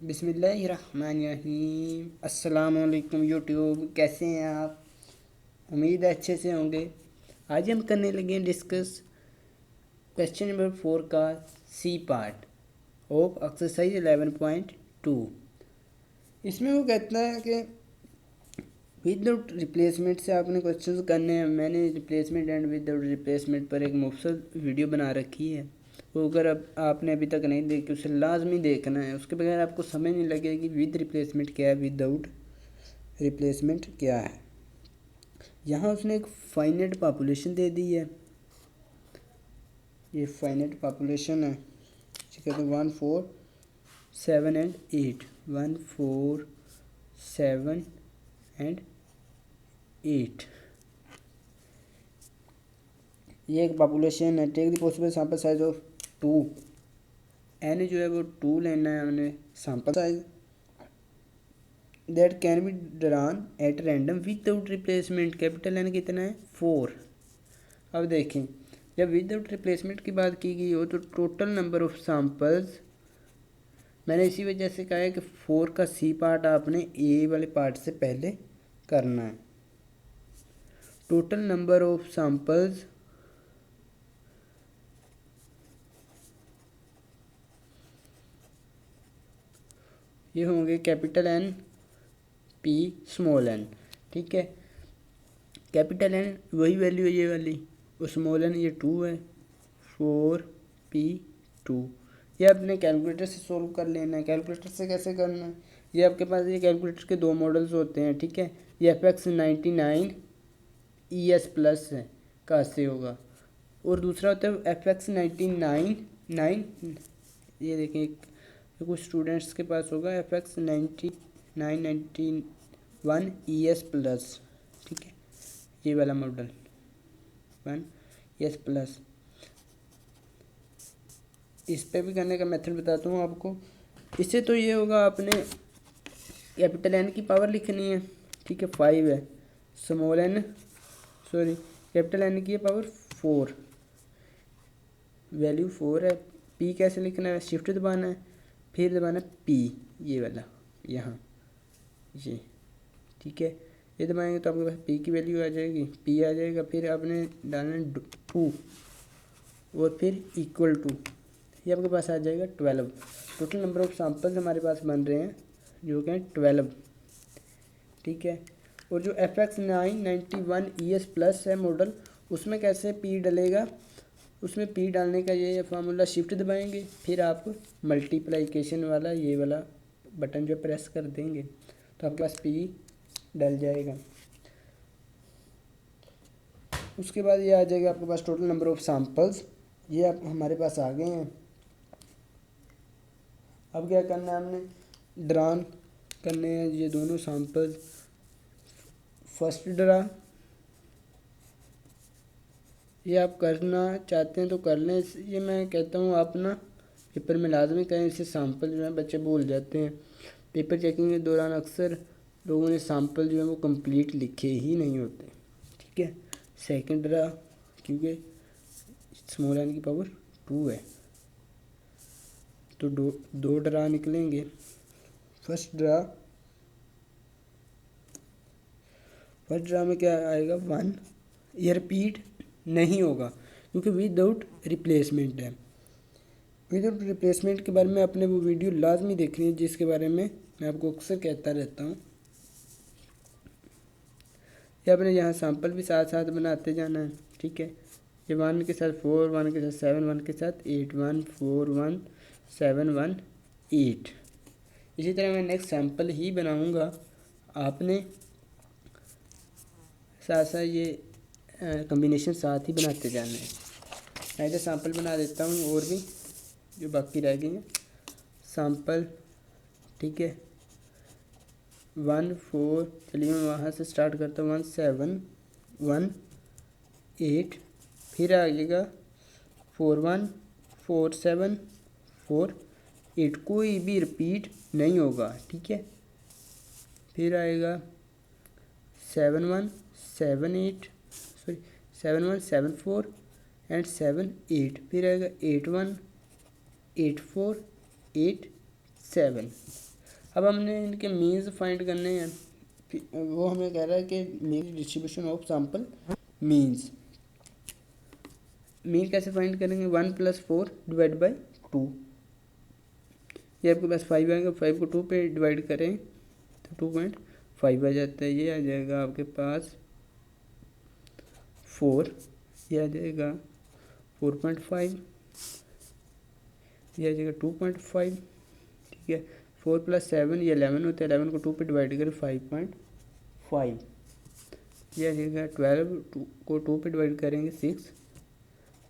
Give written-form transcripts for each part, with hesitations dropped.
बिस्मिल्लाहिर्रहमानिर्रहीम। अस्सलाम वालेकुम यूट्यूब, कैसे हैं आप? उम्मीद है अच्छे से होंगे। आज हम करने लगे हैं डिस्कस क्वेश्चन नंबर 4 का सी पार्ट ऑफ एक्सरसाइज 11.2। इसमें वो कहता है कि विदाउट रिप्लेसमेंट से आपने क्वेश्चंस करने हैं। मैंने रिप्लेसमेंट एंड विदाउट रिप्लेसमेंट पर एक मुफस्सल वीडियो बना रखी है, वो अगर अब आपने अभी तक नहीं देखी उसे लाजमी देखना है। उसके बगैर आपको समझ नहीं लगेगी विद रिप्लेसमेंट क्या है, विदाउट रिप्लेसमेंट क्या है। यहाँ उसने एक फाइनाइट पॉपुलेशन दे दी है, ये फाइनाइट पॉपुलेशन है। कहते हैं 1 4 7 एंड 8, 1 4 7 एंड 8। ये एक पॉपुलेशन है। Take the possible sample size of 2। N जो है वो 2 लेना है हमने sample size that can be drawn at random without replacement. Capital N कितना है 4। अब देखें, जब विदाउट रिप्लेसमेंट की बात की गई हो तो टोटल नंबर ऑफ सैंपल्स, मैंने इसी वजह से कहा है कि 4 का सी पार्ट आपने ए वाले पार्ट से पहले करना है। टोटल नंबर ऑफ सैंपल्स ये होंगे capital N P small N. ठीक है, कैपिटल एन वही वैल्यू है ये वाली, और स्मॉल एन ये 2 है, 4p2। ये अपने कैलकुलेटर से सोल्व कर लेना है। कैलकुलेटर से कैसे करना है, ये आपके पास ये कैलकुलेटर के दो मॉडल्स होते हैं। ठीक है, ये FX99 ES प्लस है का से होगा, और दूसरा होता है FX99 ये देखें कुछ स्टूडेंट्स के पास होगा FX9991 ES प्लस। ठीक है, ये वाला मॉडल 1 ES प्लस। इस पे भी करने का मेथड बताता हूँ आपको। इससे तो ये होगा, आपने कैपिटल एन की पावर लिखनी है। ठीक है, 5 है, small N sorry capital N की पावर 4, वैल्यू 4 है। पी कैसे लिखना है, शिफ्ट दबाना है, फिर दबाना पी, ये वाला यहाँ ये। ठीक है, ये दबाएंगे तो आपके पास पी की वैल्यू आ जाएगी, पी आ जाएगा। फिर आपने डालना 2 और फिर इक्वल टू, ये आपके पास आ जाएगा 12। टोटल नंबर ऑफ सैंपल्स हमारे पास बन रहे हैं जो कि 12। ठीक है, और जो FX991 ES प्लस है मॉडल, उसमें कैसे पी डलेगा, उसमें पी डालने का ये फार्मूला, शिफ्ट दबाएंगे फिर आप मल्टीप्लिकेशन वाला ये वाला बटन जो प्रेस कर देंगे तो आपके पास पी डल जाएगा। उसके बाद ये आ जाएगा आपके पास टोटल नंबर ऑफ सैंपल्स, ये आप हमारे पास आ गए हैं। अब क्या करना है, हमने ड्रॉन करने हैं ये दोनों सैंपल्स। फर्स्ट ड्रा ये आप करना चाहते हैं तो कर लें, ये मैं कहता हूँ आप ना पेपर में लाजमी करें। इससे सैंपल जो है बच्चे भूल जाते हैं। पेपर चेकिंग के दौरान अक्सर लोगों ने सैंपल जो है वो कंप्लीट लिखे ही नहीं होते। ठीक है, सेकंड ड्रा क्योंकि स्मॉल एन की पावर 2 है तो दो ड्रा निकलेंगे। फर्स्ट ड्रा में क्या आएगा 1, ये रिपीट नहीं होगा क्योंकि विदाउट रिप्लेसमेंट है। विदाउट रिप्लेसमेंट के बारे में आपने वो वीडियो लाजमी देखनी है जिसके बारे में मैं आपको अक्सर कहता रहता हूँ। ये आपने यहाँ सैंपल भी साथ साथ बनाते जाना है। ठीक है, ये 1 के साथ 4, 1 के साथ 7, 1 के साथ 8, 1 4 1 7 1 8। इसी तरह मैं नेक्स्ट सैंपल ही बनाऊँगा। आपने साथ साथ ये कम्बिनेशन साथ ही बनाते जाना है। मैं इधर सैंपल बना देता हूँ और भी जो बाकी रह गई हैं सैंपल। ठीक है, 1 4, चलिए मैं वहाँ से स्टार्ट करता हूँ। 1 7 1 8, फिर आइएगा 4 1 4 7 4 8, कोई भी रिपीट नहीं होगा। ठीक है, फिर आएगा 7 1 7 8 सॉरी 7 1 7 4 एंड 7 8, फिर आएगा 8 1 8 4 8 7। अब हमने इनके मीन्स फाइंड करने हैं। वो हमें कह रहा है कि make distribution of sample means. Mean कैसे फाइंड करेंगे, 1+4 डिवाइड बाई 2। ये आपके पास 5 आएगा, 5 को 2 पे डिवाइड करें तो 2.5 आ जाता है। ये आ जाएगा आपके पास 4, ये आ जाएगा 4.5, ये आ जाएगा 2.5। ठीक है, 4 + 7 ये 11 होता है, 11 को 2 पे डिवाइड करें 5.5। ये आ जाएगा 12 को 2 पे डिवाइड करेंगे 6,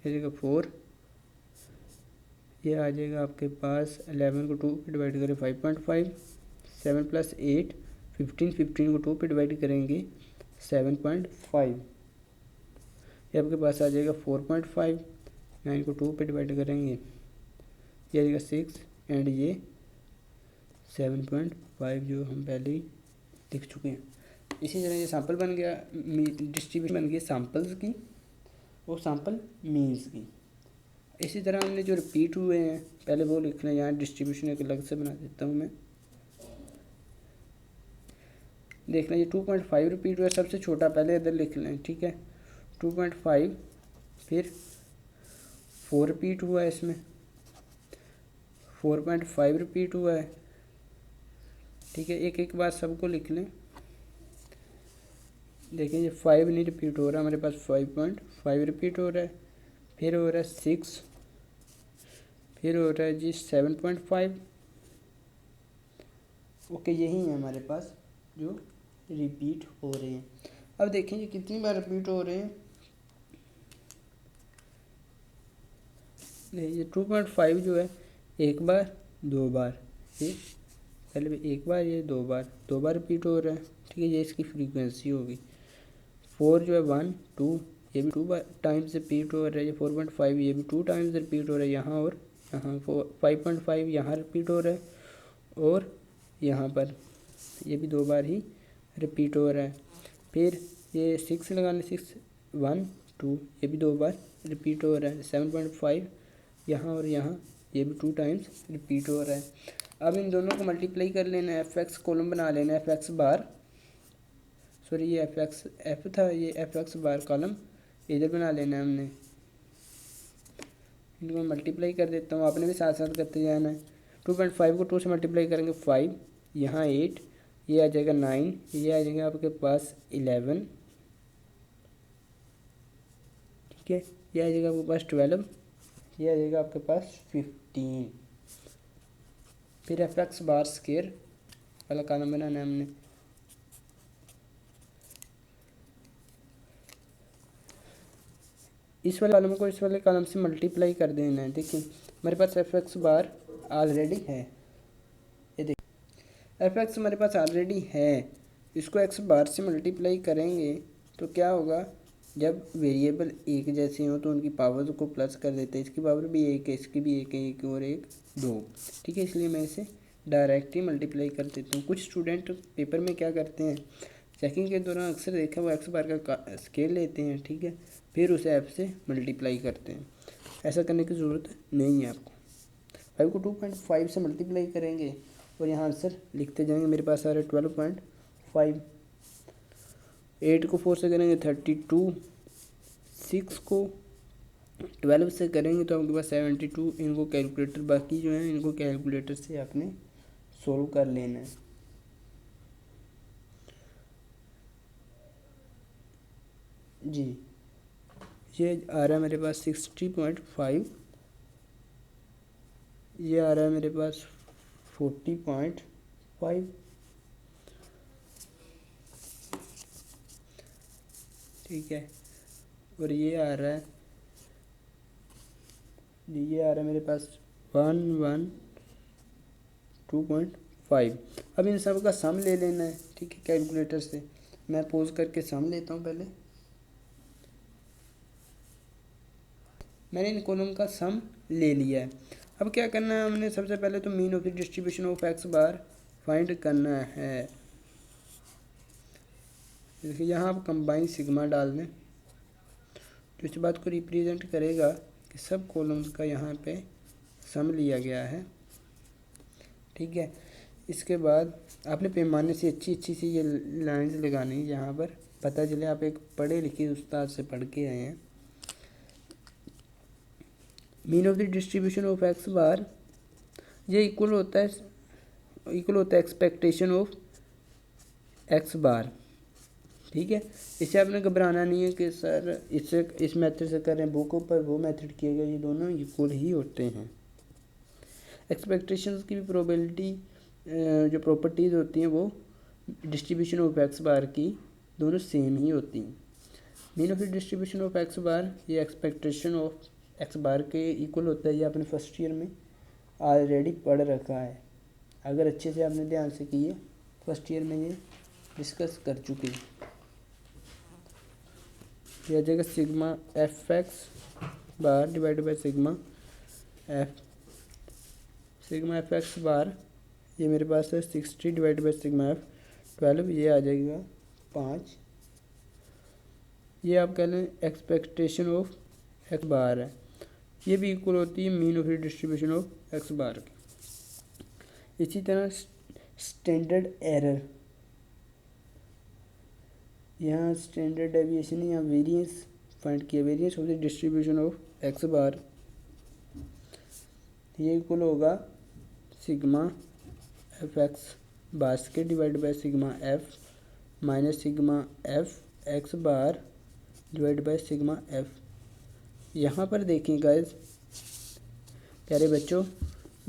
ये आ जाएगा 4। ये आ जाएगा आपके पास 11 को 2 पे डिवाइड करें 5.5। 7 + 8 15, 15 को 2 पे डिवाइड करेंगे 7.5। ये आपके पास आ जाएगा 4.5। 9 को 2 पे डिवाइड करेंगे, ये आ जाएगा 6 एंड ये 7.5 जो हम पहले ही लिख चुके हैं। इसी तरह ये सैम्पल बन गया, डिस्ट्रीब्यूशन बन गई सैम्पल्स की और सैम्पल मीन्स की। इसी तरह हमने जो रिपीट हुए हैं पहले वो लिख लें, यहाँ डिस्ट्रीब्यूशन एक अलग से बना देता हूँ मैं। देखना ये 2.5 रिपीट हुआ है, सबसे छोटा पहले इधर लिख लें। ठीक है, 2.5, फिर 4 रिपीट हुआ है इसमें, 4.5 रिपीट हुआ है। ठीक है, एक एक बार सबको लिख लें। देखिए ये 5 नहीं रिपीट हो रहा, हमारे पास 5.5 रिपीट हो रहा है, फिर हो रहा है 6, फिर हो रहा है जी 7.5। ओके, यही है हमारे पास जो रिपीट हो रहे हैं। अब देखें ये कितनी बार रिपीट हो रहे हैं। ये 2.5 जो है एक बार, 2 बार, ये पहले भी एक बार, ये 2 बार, 2 बार रिपीट हो रहा है। ठीक है, ये इसकी फ्रीक्वेंसी होगी। 4 जो है 1 2, ये भी 2 टाइम्स रिपीट हो रहा है। ये 4.5 ये भी 2 टाइम्स रिपीट हो रहा है यहाँ, और यहाँ 5.5 यहाँ रिपीट हो रहा है, और यहाँ पर ये भी 2 बार ही रिपीट हो रहा है। फिर ये 6 लगाने, 6 1 2 ये भी 2 बार रिपीट हो रहा है। 7.5 यहाँ और यहाँ ये भी 2 टाइम्स रिपीट हो रहा है। अब इन दोनों को मल्टीप्लाई कर लेना है, fx कॉलम बना लेना है, fx बार, सॉरी ये f था, ये fx बार कॉलम इधर बना लेना है हमने। इनको मल्टीप्लाई कर देता हूँ, आपने भी साथ साथ करते जाना है। 2.5 को 2 से मल्टीप्लाई करेंगे 5, यहाँ 8, ये आ जाएगा 9, ये आ जाएगा आपके पास 11। ठीक है, ये आ जाएगा आपके पास 12, ये आ जाएगा आपके पास 15। फिर fx बार स्क्वायर वाला कॉलम बनाना है हमने। इस वाले कॉलम को इस वाले कॉलम से मल्टीप्लाई कर देना है। देखिए हमारे पास fx बार ऑलरेडी है, ये देखिए fx हमारे पास ऑलरेडी है। इसको x बार से मल्टीप्लाई करेंगे तो क्या होगा, जब वेरिएबल एक जैसे हो तो उनकी पावर को प्लस कर देते हैं। इसकी पावर भी एक है, इसकी भी एक है, एक और एक 2। ठीक है, इसलिए मैं इसे डायरेक्ट ही मल्टीप्लाई कर देता हूँ। कुछ स्टूडेंट पेपर में क्या करते हैं, चेकिंग के दौरान अक्सर देखा वो एक्स बार का स्केल लेते हैं। ठीक है, फिर उसे ऐप से मल्टीप्लाई करते हैं। ऐसा करने की ज़रूरत नहीं है आपको। 5 को 2.5 से मल्टीप्लाई करेंगे और यहाँ आंसर लिखते जाएंगे। मेरे पास आ रहा है 12.5। 8 को 4 से करेंगे 32, 6 को 12 से करेंगे तो आपके पास 72। इनको कैलकुलेटर, बाकी जो है इनको कैलकुलेटर से आपने सोल्व कर लेना है। जी ये आ रहा है मेरे पास 60.5, ये आ रहा है मेरे पास 40.5। ठीक है, और ये आ रहा है मेरे पास 112.5। अब इन सब का सम ले लेना है। ठीक है, कैलकुलेटर से मैं पोज करके सम लेता हूँ। पहले मैंने इन कॉलम का सम ले लिया है। अब क्या करना है हमने, सबसे पहले तो mean of the distribution of x bar find करना है। देखिए यहाँ आप कंबाइन सिग्मा डाल दें तो इस बात को रिप्रेजेंट करेगा कि सब कॉलम्स का यहाँ पे सम लिया गया है। ठीक है, इसके बाद आपने पैमाने से अच्छी अच्छी सी ये लाइंस लगानी है, यहाँ पर पता चले आप एक पढ़े लिखे उस्ताद से पढ़ के आए हैं। Mean of the distribution of x bar, ये इक्वल होता है एक्सपेक्टेशन ऑफ एक्स बार। ठीक है, इससे आपने घबराना नहीं है कि सर इससे इस मेथड से कर रहे हैं, बुक पर वो मेथड किया गया, ये दोनों इक्वल ही होते हैं। एक्सपेक्टेशंस की भी प्रोबेबिलिटी जो प्रॉपर्टीज़ होती हैं वो डिस्ट्रीब्यूशन ऑफ एक्स बार की दोनों सेम ही होती हैं। Mean of the distribution of x bar, ये एक्सपेक्टेशन ऑफ एक्स बार के इक्वल होता है। ये आपने फर्स्ट ईयर में ऑलरेडी पढ़ रखा है, अगर अच्छे से आपने ध्यान से किए फर्स्ट ईयर में ये डिस्कस कर चुके हैं। ये आ जाएगा sigma F X bar divide by sigma F X bar, ये मेरे पास है 60 डिवाइड बाई सिग्मा एफ 12, ये आ जाएगा 5। ये आप कह लें एक्सपेक्टेशन ऑफ एक्स बार है, ये भी इक्वल होती है mean of the distribution of x bar की। इसी तरह स्टैंडर्ड एरर, यहाँ स्टैंडर्ड डेविएशन, यहाँ वेरिएंस फाइंड किया, variance of the distribution of x bar, ये इक्वल होगा sigma F X basket divide by sigma F minus sigma F X bar divide by sigma F. यहाँ पर देखें guys प्यारे बच्चों,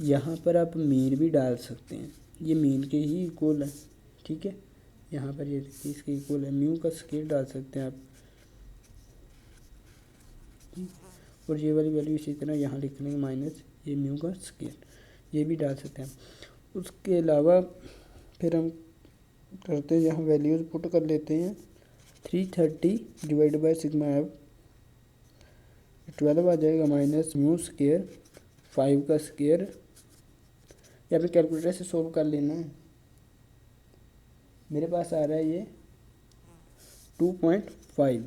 यहाँ पर आप मीन भी डाल सकते हैं, ये मीन के ही इक्वल है। ठीक है, यहाँ पर ये देखिए इसके इक्वल है, म्यू का स्केल डाल सकते हैं आप, और ये वाली वैल्यू इसी तरह यहाँ लिख लेंगे माइनस ये म्यू का स्केल, ये भी डाल सकते हैं। उसके अलावा फिर हम करते हैं, यहाँ वैल्यूज़ पुट कर लेते हैं। 330 डिवाइड बाय सिग्मा एफ 12 आ जाएगा माइनस म्यू स्केयर 5 का स्केयर, या फिर कैलकुलेटर से सोल्व कर लेना है। मेरे पास आ रहा है ये 2.5,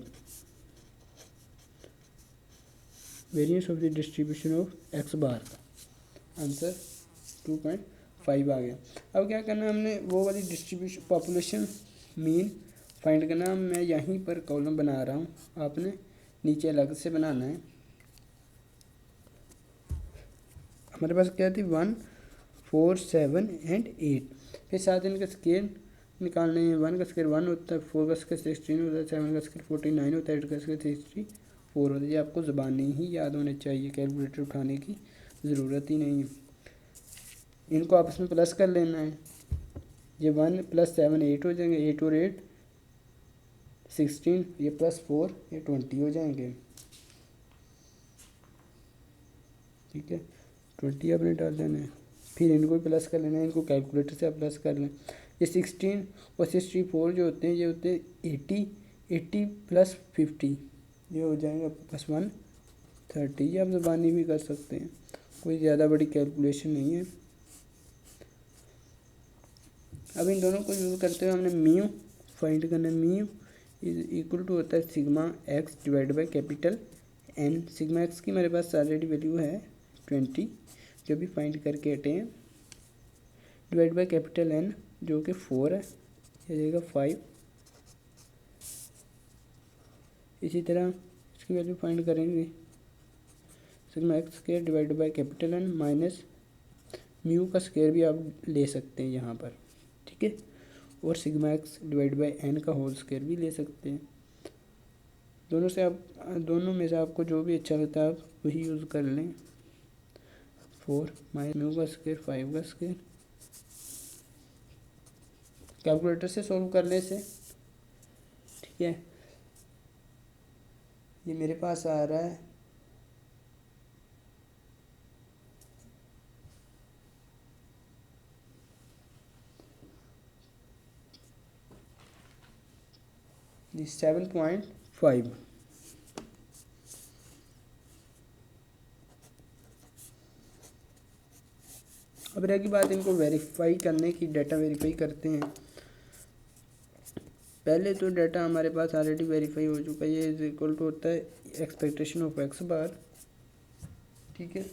variance of the distribution of x bar का आंसर 2.5 आ गया। अब क्या करना है हमने, वो वाली डिस्ट्रीब्यूशन पॉपुलेशन मीन फाइंड करना। मैं यहीं पर कॉलम बना रहा हूँ, आपने नीचे अलग से बनाना है। हमारे पास क्या थी 1, 4, 7 एंड 8, फिर साथ इनका स्केल निकालने हैं। 1 का स्केल 1 होता है, 4 का स्केल 16 होता है, 7 का स्केल 49 होता है, 8 का स्केल 64 होता है। ये आपको ज़बानी ही याद होने चाहिए, कैलकुलेटर उठाने की ज़रूरत ही नहीं है। इनको आपस में प्लस कर लेना है, ये 1 + 7 8 हो जाएंगे, 8 और 8 16, ये +4 ये 20 हो जाएंगे। ठीक है, 20 आपने डाल देना है, फिर इनको प्लस कर लेना है, इनको कैलकुलेटर से आप प्लस कर लें। ये 16 और 64 जो होते हैं ये होते हैं 80 + 50, ये हो जाएगा +1 30। ये आप ज़बानी भी कर सकते हैं, कोई ज़्यादा बड़ी कैलकुलेशन नहीं है। अब इन दोनों को यूज़ करते हुए हमने म्यू फाइंड करना है। म्यू इक्वल टू होता है sigma X divide by capital N. Sigma X की मेरे पास ऑलरेडी वैल्यू है 20, जो भी फाइंड करके हटे हैं, डिवाइड बाई कैपिटल एन जो कि 4 है, ये जाएगा 5। इसी तरह इसकी वैल्यू फाइंड करेंगे, sigma X square divide by capital N minus mu का स्क्वायर भी आप ले सकते हैं यहाँ पर। ठीक है, और sigma X divide by N का होल स्क्वायर भी ले सकते हैं। दोनों में से आपको जो भी अच्छा लगता है आप वही यूज़ कर लें। 4 माइनस म्यू का स्क्वायर 5 का स्क्वायर, कैलकुलेटर से सॉल्व करने से। ठीक है, ये मेरे पास आ रहा है 7.5। अब रह की बात इनको वेरीफाई करने की, डाटा वेरीफाई करते हैं। पहले तो डाटा हमारे पास ऑलरेडी वेरीफाई हो चुका है, ये इज इक्वल टू होता है एक्सपेक्टेशन ऑफ एक्स बार। ठीक है,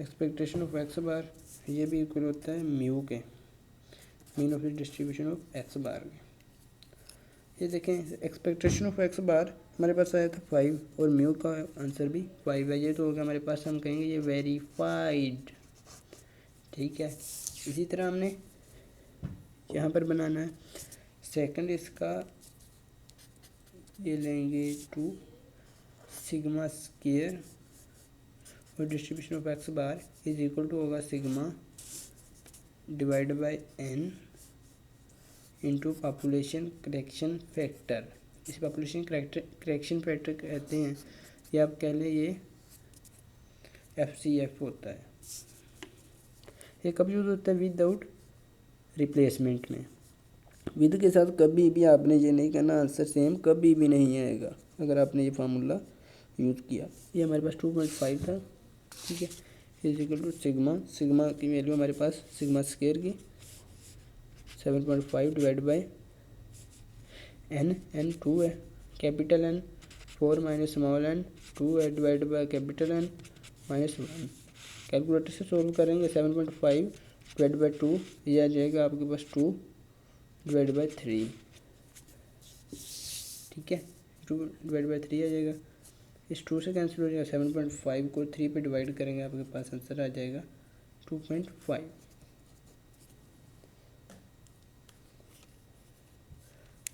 एक्सपेक्टेशन ऑफ एक्स बार ये भी इक्वल होता है म्यू के, mean of the distribution of x bar के। ये देखें एक्सपेक्टेशन ऑफ एक्स बार हमारे पास आया था 5 और म्यू का आंसर भी 5 है। ये तो होगा हमारे पास, हम कहेंगे ये वेरीफाइड। ठीक है, इसी तरह हमने यहाँ पर बनाना है सेकंड इसका, ये लेंगे 2 सिग्मा स्क्वायर और distribution of x bar is equal to होगा sigma divide by n into population correction factor. इस पॉपुलेशन करेक्शन फैक्टर कहते हैं, या आप कह लें ये FCF होता है। ये कब यूज़ होता है? विदाउट रिप्लेसमेंट में। विद के साथ कभी भी आपने ये नहीं करना, आंसर सेम कभी भी नहीं आएगा अगर आपने ये फार्मूला यूज़ किया। ये हमारे पास 2.5 था। ठीक है, इज इक्वल टू सिग्मा की वैल्यू हमारे पास सिग्मा स्क्वायर की 7.5 डिवाइड बाई n 2 है, capital N 4 minus small n 2 है, divide by capital N -1। Calculator से सोल्व करेंगे 7.5 डिवाइड बाई 2, ये आ जाएगा आपके पास 2 डिवाइड बाई 3। ठीक है, 2 डिवाइड बाई 3 आ जाएगा। इस 2 से कैंसिल हो जाएगा, 7.5 को 3 पे डिवाइड करेंगे, आपके पास आंसर आ जाएगा 2.5।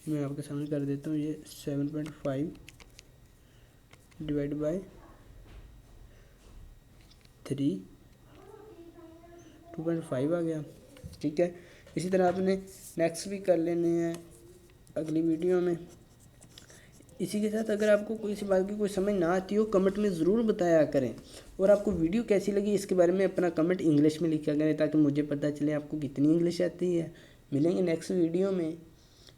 मैं आपके सामने कर देता हूँ, ये 7.5 डिवाइड बाई 3 2.5 आ गया। ठीक है, इसी तरह आपने नेक्स्ट भी कर लेने हैं अगली वीडियो में। इसी के साथ अगर आपको कोई सी बात की कोई समझ ना आती हो, कमेंट में ज़रूर बताया करें, और आपको वीडियो कैसी लगी इसके बारे में अपना कमेंट इंग्लिश में लिखा करें, ताकि मुझे पता चले आपको कितनी इंग्लिश आती है। मिलेंगे नेक्स्ट वीडियो में,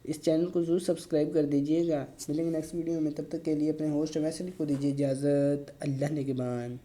इस चैनल को ज़रूर सब्सक्राइब कर दीजिएगा। मिलेंगे नेक्स्ट वीडियो में, तब तक के लिए अपने होस्ट वैसे को दीजिए इजाज़त। अल्लाह निगहबान।